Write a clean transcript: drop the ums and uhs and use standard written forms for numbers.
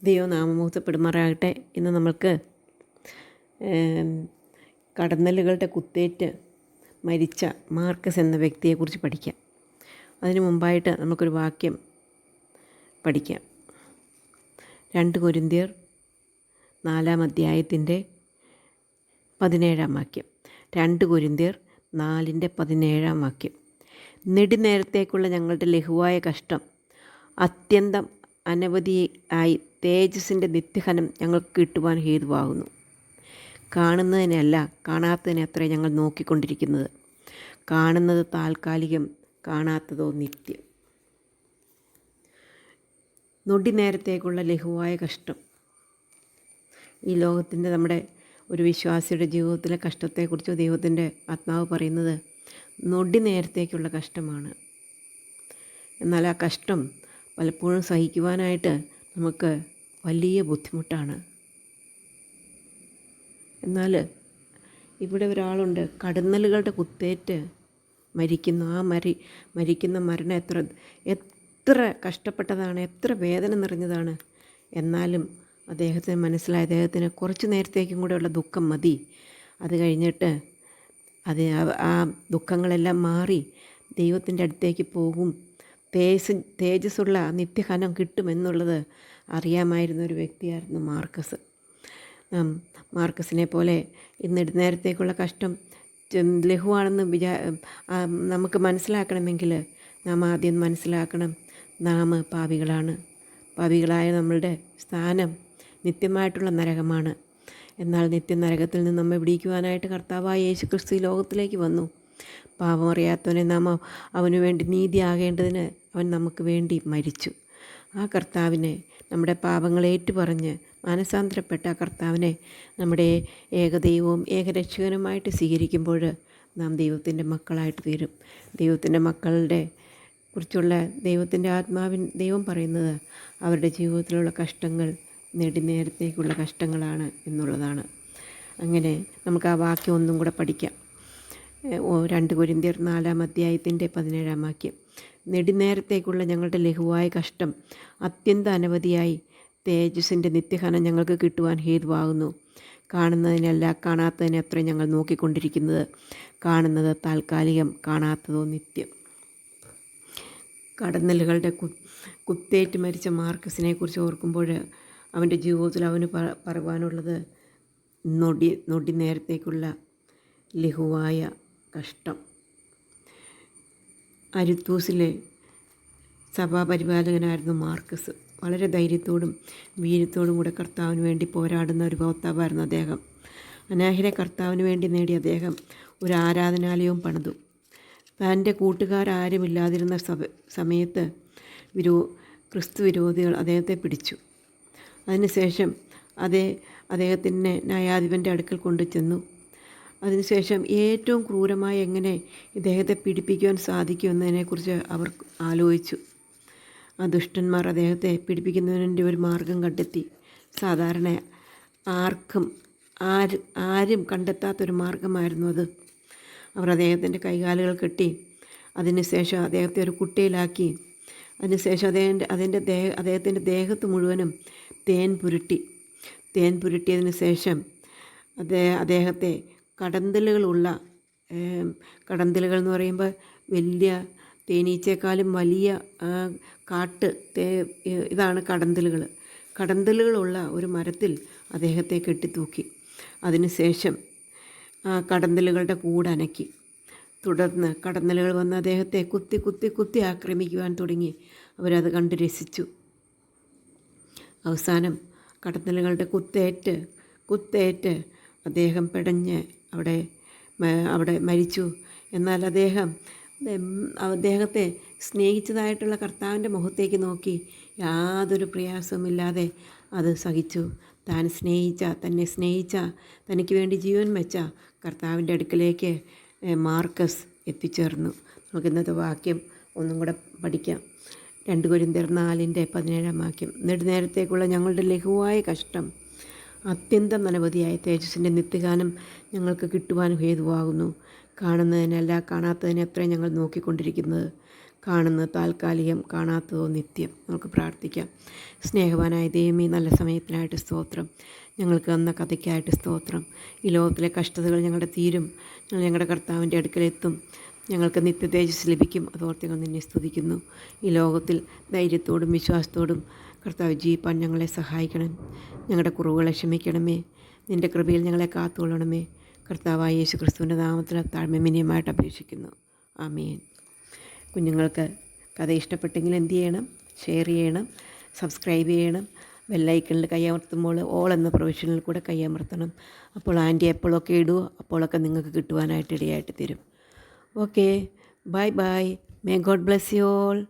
ദൈവനാമം മഹത്വപ്പെടുമാറാകട്ടെ. ഇന്ന് നമ്മൾക്ക് കടന്നലുകളുടെ കുത്തേറ്റ് മരിച്ച മാർക്കസ് എന്ന വ്യക്തിയെക്കുറിച്ച് പഠിക്കാം. അതിനു മുമ്പായിട്ട് നമുക്കൊരു വാക്യം പഠിക്കാം. 2 കൊരിന്ത്യർ 4 അധ്യായത്തിൻ്റെ 17 വാക്യം. 2 കൊരിന്ത്യർ 4:17 വാക്യം. നെടുനേരത്തേക്കുള്ള ഞങ്ങളുടെ ലഘുവായ കഷ്ടം അത്യന്തം അനവധിയായി തേജസ്സിൻ്റെ നിത്യഹനം ഞങ്ങൾക്ക് കിട്ടുവാൻ ഹേതുവാകുന്നു. കാണുന്നതിനല്ല, കാണാത്തതിനെ അത്രേ ഞങ്ങൾ നോക്കിക്കൊണ്ടിരിക്കുന്നത്. കാണുന്നത് താൽക്കാലികം, കാണാത്തതോ നിത്യം. നൊടി നേരത്തേക്കുള്ള ലഘുവായ കഷ്ടം. ഈ ലോകത്തിൻ്റെ നമ്മുടെ ഒരു വിശ്വാസിയുടെ ജീവിതത്തിലെ കഷ്ടത്തെക്കുറിച്ച് ദൈവത്തിൻ്റെ ആത്മാവ് പറയുന്നത് നൊടി നേരത്തേക്കുള്ള കഷ്ടമാണ്. എന്നാൽ ആ കഷ്ടം പലപ്പോഴും സഹിക്കുവാനായിട്ട് നമുക്ക് വലിയ ബുദ്ധിമുട്ടാണ്. എന്നാൽ ഇവിടെ ഒരാളുണ്ട്, കടന്നലുകളുടെ കുത്തേറ്റ് മരിക്കുന്നു. ആ മരിക്കുന്ന മരണം എത്ര കഷ്ടപ്പെട്ടതാണ്, എത്ര വേദന നിറഞ്ഞതാണ്. എന്നാലും അദ്ദേഹത്തിന് മനസ്സിലായ, അദ്ദേഹത്തിന് കുറച്ച് നേരത്തേക്കും കൂടെയുള്ള ദുഃഖം മതി. അത് കഴിഞ്ഞിട്ട് ആ ദുഃഖങ്ങളെല്ലാം മാറി ദൈവത്തിൻ്റെ അടുത്തേക്ക് പോകും, തേജസ്സുള്ള നിത്യഹനം കിട്ടുമെന്നുള്ളത് അറിയാമായിരുന്ന ഒരു വ്യക്തിയായിരുന്നു മാർക്കസ്. മാർക്കസിനെ പോലെ ഇന്ന് നേരത്തേക്കുള്ള കഷ്ടം ലഘുവാണെന്ന് നമുക്ക് മനസ്സിലാക്കണമെങ്കിൽ നാം ആദ്യം മനസ്സിലാക്കണം, നാം പാപികളാണ്. പാപികളായ നമ്മളുടെ സ്ഥാനം നിത്യമായിട്ടുള്ള നരകമാണ്. എന്നാൽ നിത്യനരകത്തിൽ നിന്ന് നമ്മെ വിടിക്കുവാനായിട്ട് കർത്താവായ യേശുക്രിസ്തു ലോകത്തിലേക്ക് വന്നു. പാപം അറിയാത്തവനെ നാം അവന് വേണ്ടി നീതിയാകേണ്ടതിന് അവൻ നമുക്ക് വേണ്ടി മരിച്ചു. ആ കർത്താവിനെ, നമ്മുടെ പാപങ്ങളെ ഏറ്റുപറഞ്ഞ് മാനസാന്തരപ്പെട്ട ആ കർത്താവിനെ നമ്മുടെ ഏകദൈവവും ഏകരക്ഷകനുമായിട്ട് സ്വീകരിക്കുമ്പോൾ നാം ദൈവത്തിൻ്റെ മക്കളായിട്ട് തീരും. ദൈവത്തിൻ്റെ മക്കളുടെ കുറിച്ചുള്ള ദൈവത്തിൻ്റെ ദൈവം പറയുന്നത് അവരുടെ ജീവിതത്തിലുള്ള കഷ്ടങ്ങൾ നെടുനേരത്തേക്കുള്ള കഷ്ടങ്ങളാണ് എന്നുള്ളതാണ്. അങ്ങനെ നമുക്ക് ആ വാക്യം ഒന്നും കൂടെ പഠിക്കാം. 2 കൊരിന്ത്യർ 4 അധ്യായത്തിൻ്റെ 17 വാക്യം. നെടുനേരത്തേക്കുള്ള ഞങ്ങളുടെ ലഘുവായ കഷ്ടം അത്യന്തം അനവധിയായി തേജസ്സിൻ്റെ നിത്യഹനം ഞങ്ങൾക്ക് കിട്ടുവാൻ ഹേതുവാകുന്നു. കാണുന്നതിനല്ല, കാണാത്തതിനെ അത്ര ഞങ്ങൾ നോക്കിക്കൊണ്ടിരിക്കുന്നത്. കാണുന്നത് താൽക്കാലികം, കാണാത്തതോ നിത്യം. കടന്നലുകളുടെ കുത്തേറ്റ് മരിച്ച മാർക്കസിനെ കുറിച്ച് ഓർക്കുമ്പോൾ അവൻ്റെ ജീവിതത്തിൽ അവന് പറയുവാനുള്ളത് നൊടി നേരത്തേക്കുള്ള ലഘുവായ കഷ്ടം. അരുത്തൂസിലെ സഭാപരിപാലകനായിരുന്നു മാർക്കസ്. വളരെ ധൈര്യത്തോടും വീര്യത്തോടും കൂടെ കർത്താവിന് വേണ്ടി പോരാടുന്ന ഒരു ഭൗത്താവായിരുന്നു അദ്ദേഹം. അനാഹിരെ കർത്താവിന് വേണ്ടി നേടി അദ്ദേഹം ഒരു ആരാധനാലയവും പണിതു. തൻ്റെ കൂട്ടുകാരാരുമില്ലാതിരുന്ന സമയത്ത് ക്രിസ്തു വിരോധികൾ അദ്ദേഹത്തെ പിടിച്ചു. അതിനുശേഷം അദ്ദേഹത്തിൻ്റെ ന്യായാധിപൻ്റെ അടുക്കൽ കൊണ്ടു ചെന്നു. അതിനുശേഷം ഏറ്റവും ക്രൂരമായി എങ്ങനെ ഇദ്ദേഹത്തെ പീഡിപ്പിക്കുവാൻ സാധിക്കുമെന്നതിനെക്കുറിച്ച് അവർ ആലോചിച്ചു. ആ ദുഷ്ടന്മാർ അദ്ദേഹത്തെ പീഡിപ്പിക്കുന്നതിൻ്റെ ഒരു മാർഗം കണ്ടെത്തി. സാധാരണ ആരും കണ്ടെത്താത്തൊരു മാർഗമായിരുന്നു അത്. അവർ അദ്ദേഹത്തിൻ്റെ കൈകാലുകൾ കെട്ടി അതിനുശേഷം അദ്ദേഹത്തെ ഒരു കുട്ടയിലാക്കി. അതിനുശേഷം അദ്ദേഹത്തിൻ്റെ ദേഹത്ത് മുഴുവനും തേൻ പുരട്ടിയതിന് ശേഷം അദ്ദേഹത്തെ കടന്തലുകളുള്ള കടന്തലുകൾ എന്ന് പറയുമ്പോൾ വലിയ തേനീച്ചയെക്കാളും വലിയ ഇതാണ് കടന്തലുകളുള്ള ഒരു മരത്തിൽ അദ്ദേഹത്തെ കെട്ടിത്തൂക്കി. അതിനുശേഷം ആ കടന്തലുകളുടെ കൂടനക്കി. തുടർന്ന് കടന്നലുകൾ വന്ന് അദ്ദേഹത്തെ കുത്തി ആക്രമിക്കുവാൻ തുടങ്ങി. അവരത് കണ്ട് രസിച്ചു. അവസാനം കടന്നലുകളുടെ കുത്തേറ്റ് അദ്ദേഹം പിടഞ്ഞ് അവിടെ മരിച്ചു. എന്നാൽ അദ്ദേഹത്തെ സ്നേഹിച്ചതായിട്ടുള്ള കർത്താവിൻ്റെ മുഖത്തേക്ക് നോക്കി യാതൊരു പ്രയാസവുമില്ലാതെ അത് സഹിച്ചു. തന്നെ സ്നേഹിച്ച തനിക്ക് വേണ്ടി ജീവൻ വെച്ച കർത്താവിൻ്റെ അടുക്കലേക്ക് മാർക്കസ് എത്തിച്ചേർന്നു. നമുക്ക് ഇന്നത്തെ വാക്യം ഒന്നും കൂടെ പഠിക്കാം. 2 കൊരിന്ത്യർ 4:17 വാക്യം. നെടുനേരത്തേക്കുള്ള ഞങ്ങളുടെ ലഘുവായ കഷ്ടം അത്യന്തം അനവധിയായ തേജസ്സിൻ്റെ നിത്യഗാനം ഞങ്ങൾക്ക് കിട്ടുവാൻ ഹേതുവാകുന്നു. കാണുന്നതിനല്ല, കാണാത്തതിനെ അത്ര ഞങ്ങൾ നോക്കിക്കൊണ്ടിരിക്കുന്നത്. കാണുന്നത് താൽക്കാലികം, കാണാത്തതോ നിത്യം. നമുക്ക് പ്രാർത്ഥിക്കാം. സ്നേഹവാനായ ദൈവമേ, നല്ല സമയത്തിനായിട്ട് സ്തോത്രം. ഞങ്ങൾക്ക് തന്ന കഥയ്ക്കായിട്ട് സ്തോത്രം. ഈ ലോകത്തിലെ കഷ്ടതകൾ ഞങ്ങളുടെ തീരും. ഞങ്ങൾ ഞങ്ങളുടെ കർത്താവിൻ്റെ അടുക്കലെത്തും. ഞങ്ങൾക്ക് നിത്യതേജസ് ലഭിക്കും. അതോർത്ത് ഞങ്ങൾ നിന്നെ സ്തുതിക്കുന്നു. ഈ ലോകത്തിൽ ധൈര്യത്തോടും വിശ്വാസത്തോടും കർത്താവ് ജീവിപ്പാൻ ഞങ്ങളെ സഹായിക്കണം. ഞങ്ങളുടെ കുറവുകളെ ക്ഷമിക്കണമേ. നിൻ്റെ കൃപയിൽ ഞങ്ങളെ കാത്തുകൊള്ളണമേ. കർത്താവായ യേശു ക്രിസ്തുവിൻ്റെ നാമത്തിൽ താഴ്മവിനയമായിട്ട് അപേക്ഷിക്കുന്നു. ആമേൻ. കുഞ്ഞുങ്ങൾക്ക് കഥ ഇഷ്ടപ്പെട്ടെങ്കിൽ എന്ത് ചെയ്യണം? ഷെയർ ചെയ്യണം, സബ്സ്ക്രൈബ് ചെയ്യണം. ബെല്ലൈക്കണിൽ കൈയമർത്തുമ്പോൾ ഓൾ എന്ന പ്രൊവിഷനിൽ കൂടെ കൈയമർത്തണം. അപ്പോൾ ആൻറ്റി എപ്പോഴൊക്കെ ഇടുമോ അപ്പോഴൊക്കെ നിങ്ങൾക്ക് കിട്ടുവാനായിട്ട് ഇടയായിട്ട് തരും. Okay, bye bye. May God bless you all.